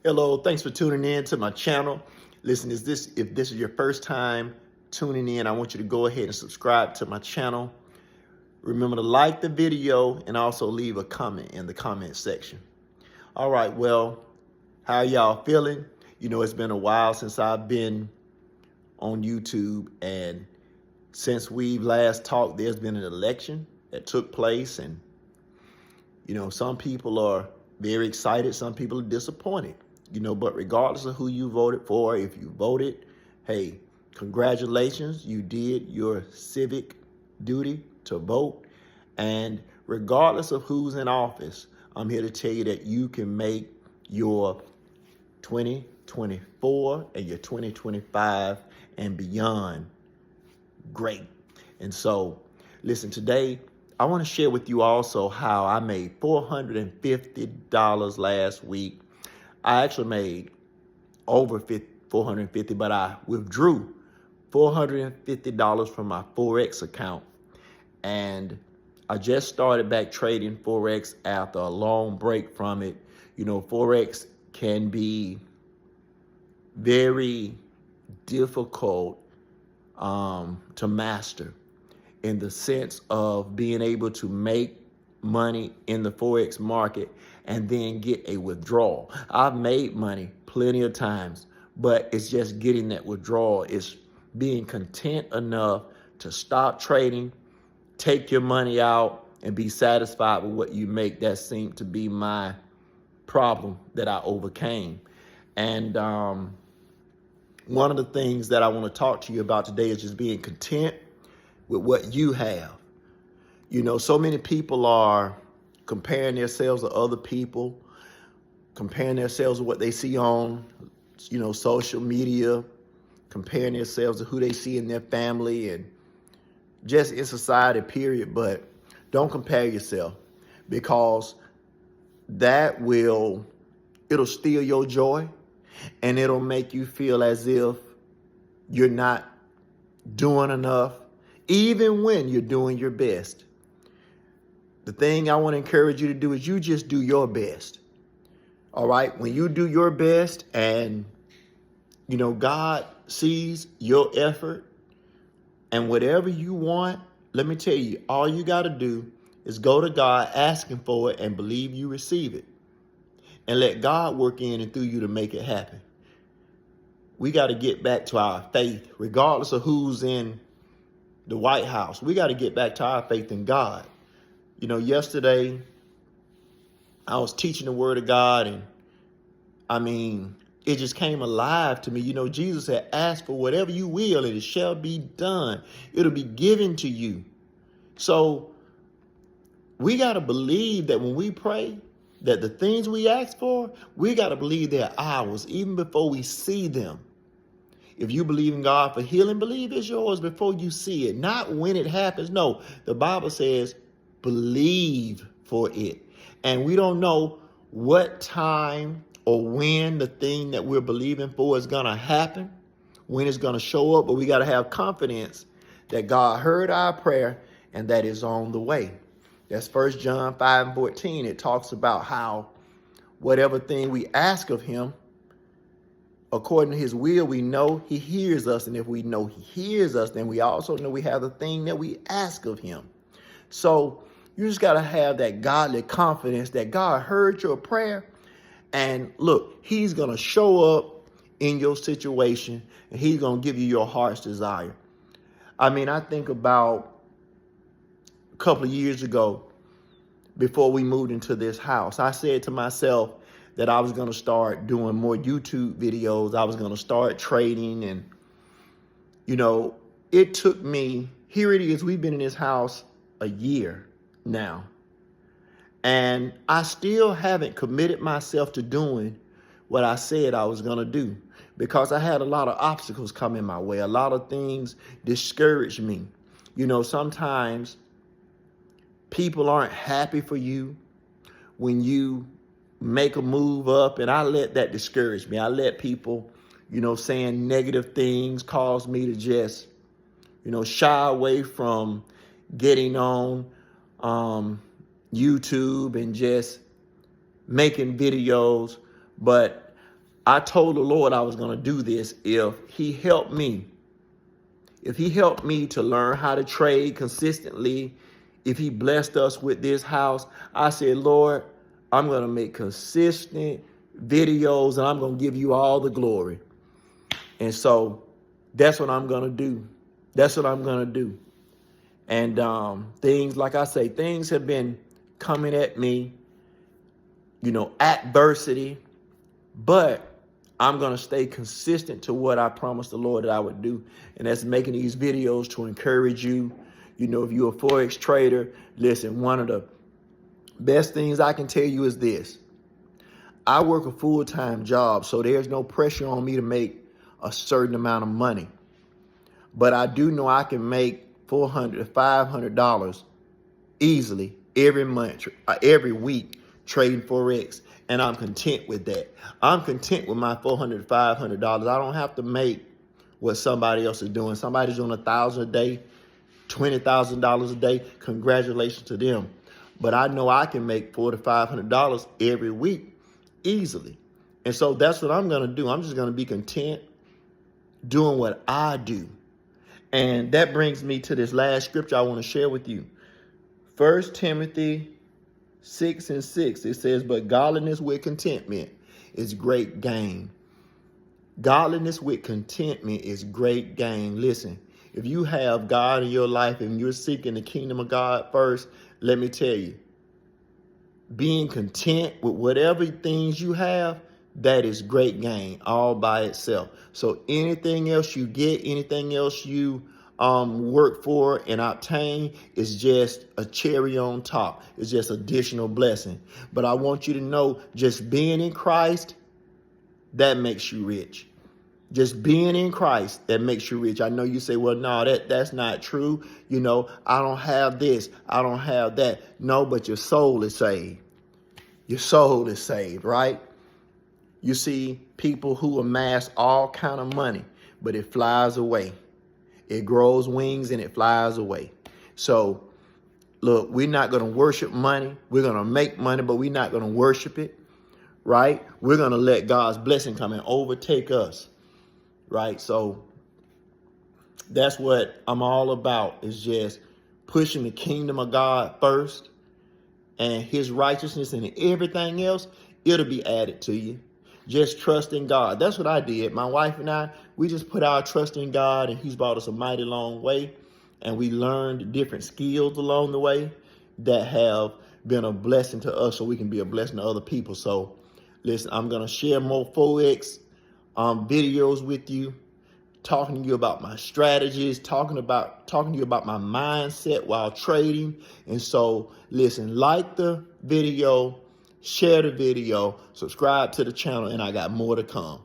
Hello, thanks for tuning in to my channel. Listen, if this is your first time tuning in, I want you to go ahead and subscribe to my channel. Remember to like the video and also leave a comment in the comment section. All right, well, how y'all feeling? You know, it's been a while since I've been on YouTube, and since we've last talked, there's been an election that took place, and you know, some people are very excited, some people are disappointed. You know, but regardless of who you voted for, if you voted, hey, congratulations, you did your civic duty to vote. And regardless of who's in office, I'm here to tell you that you can make your 2024 and your 2025 and beyond great. And so, listen, today, I want to share with you also how I made $450 last week. I actually made over $450, but I withdrew $450 from my Forex account. And I just started back trading Forex after a long break from it. You know, Forex can be very difficult to master, in the sense of being able to make money in the Forex market and then get a withdrawal. I've made money plenty of times, but it's just getting that withdrawal. It's being content enough to stop trading, take your money out, and be satisfied with what you make. That seemed to be my problem that I overcame. And one of the things that I want to talk to you about today is just being content with what you have. You know, so many people are comparing themselves to other people, comparing themselves to what they see on, you know, social media, comparing themselves to who they see in their family and just in society, period. But don't compare yourself, because it'll steal your joy, and it'll make you feel as if you're not doing enough, even when you're doing your best. The thing I want to encourage you to do is you just do your best. All right? When you do your best and, you know, God sees your effort and whatever you want, let me tell you, all you got to do is go to God, ask him for it, and believe you receive it. And let God work in and through you to make it happen. We got to get back to our faith, regardless of who's in the White House. We got to get back to our faith in God. You know, yesterday I was teaching the word of God, and I mean, it just came alive to me. You know, Jesus said, ask for whatever you will, and it shall be done. It'll be given to you. So we got to believe that when we pray, that the things we ask for, we got to believe they're ours, even before we see them. If you believe in God for healing, believe it's yours before you see it, not when it happens. No, the Bible says, believe for it. And we don't know what time or when the thing that we're believing for is going to happen, when it's going to show up, but we got to have confidence that God heard our prayer and that is on the way. That's 1 John 5:14. It talks about how whatever thing we ask of him, according to his will, we know he hears us. And if we know he hears us, then we also know we have the thing that we ask of him. So you just got to have that godly confidence that God heard your prayer. And look, he's going to show up in your situation, and he's going to give you your heart's desire. I mean, I think about a couple of years ago, before we moved into this house, I said to myself that I was going to start doing more YouTube videos. I was going to start trading. And, you know, it took me, here it is, we've been in this house a year now. And I still haven't committed myself to doing what I said I was going to do, because I had a lot of obstacles coming my way. A lot of things discouraged me. You know, sometimes people aren't happy for you when you make a move up, and I let that discourage me. I let people, you know, saying negative things cause me to just, you know, shy away from getting on YouTube and just making videos. But I told the Lord I was going to do this if he helped me. If he helped me to learn how to trade consistently, if he blessed us with this house, I said, Lord, I'm going to make consistent videos and I'm going to give you all the glory. And so that's what I'm going to do. That's what I'm going to do. And things, like I say, things have been coming at me, adversity, but I'm going to stay consistent to what I promised the Lord that I would do. And that's making these videos to encourage you. If you're a Forex trader, listen, one of the best things I can tell you is this. I work a full-time job, so there's no pressure on me to make a certain amount of money. But I do know I can make $400 to $500 easily every month, every week trading Forex. And I'm content with that. I'm content with my $400 to $500. I don't have to make what somebody else is doing. Somebody's doing $1,000 a day, $20,000 a day. Congratulations to them. But I know I can make $400 to $500 every week easily. And so that's what I'm going to do. I'm just going to be content doing what I do. And that brings me to this last scripture I want to share with you. 1 Timothy 6:6. It says, but godliness with contentment is great gain. Godliness with contentment is great gain. Listen, if you have God in your life and you're seeking the kingdom of God first, let me tell you, being content with whatever things you have, that is great gain all by itself. So anything else you get, anything else you work for and obtain is just a cherry on top. It's just additional blessing. But I want you to know, just being in Christ, that makes you rich. Just being in Christ, that makes you rich. I know you say, well, no, that's not true. I don't have this. I don't have that. No, but your soul is saved. Your soul is saved, right? You see people who amass all kind of money, but it flies away. It grows wings and it flies away. So, look, we're not going to worship money. We're going to make money, but we're not going to worship it, right? We're going to let God's blessing come and overtake us, right? So that's what I'm all about, is just pushing the kingdom of God first and his righteousness, and everything else, it'll be added to you. Just trust in God. That's what I did. My wife and I, we just put our trust in God, and he's brought us a mighty long way. And we learned different skills along the way that have been a blessing to us, so we can be a blessing to other people. So listen, I'm going to share more Forex videos with you, talking to you about my strategies, talking to you about my mindset while trading. And so listen, like the video, share the video, subscribe to the channel, and I got more to come.